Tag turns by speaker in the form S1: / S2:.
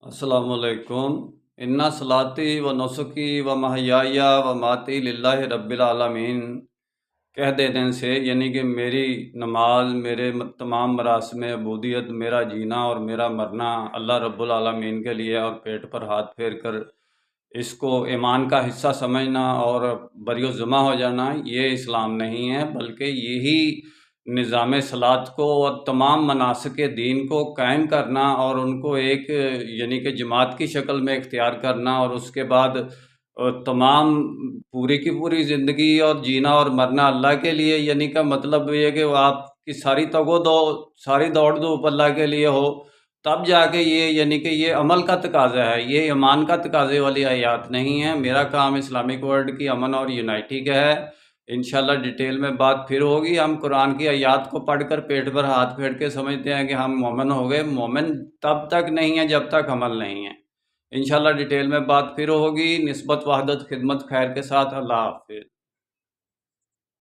S1: السلام علیکم۔ انا صلاتی و نسکی و محیایا و ماتی للہ رب العالمین کہہ دینے سے، یعنی کہ میری نماز، میرے تمام مراسم عبودیت، میرا جینا اور میرا مرنا اللہ رب العالمین کے لیے، اور پیٹ پر ہاتھ پھیر کر اس کو ایمان کا حصہ سمجھنا اور بری ذمہ ہو جانا، یہ اسلام نہیں ہے، بلکہ یہی نظام صلاۃ کو اور تمام مناسک دین کو قائم کرنا اور ان کو ایک یعنی کہ جماعت کی شکل میں اختیار کرنا، اور اس کے بعد تمام پوری کی پوری زندگی اور جینا اور مرنا اللہ کے لیے، یعنی کا مطلب یہ ہے کہ وہ آپ کی ساری ساری دوڑ دھوپ اللہ کے لیے ہو، تب جا کے یہ یعنی کہ یہ عمل کا تقاضا ہے، یہ ایمان کا تقاضے والی آیات نہیں ہے۔ میرا کام اسلامک ورلڈ کی امن اور یونائٹی کا ہے۔ انشاءاللہ ڈیٹیل میں بات پھر ہوگی۔ ہم قرآن کی آیات کو پڑھ کر پیٹ پر ہاتھ پھیر کے سمجھتے ہیں کہ ہم مومن ہو گئے، مومن تب تک نہیں ہے جب تک عمل نہیں ہے۔ انشاءاللہ ڈیٹیل میں بات پھر ہوگی۔ نسبت وحدت خدمت خیر کے ساتھ، اللہ حافظ۔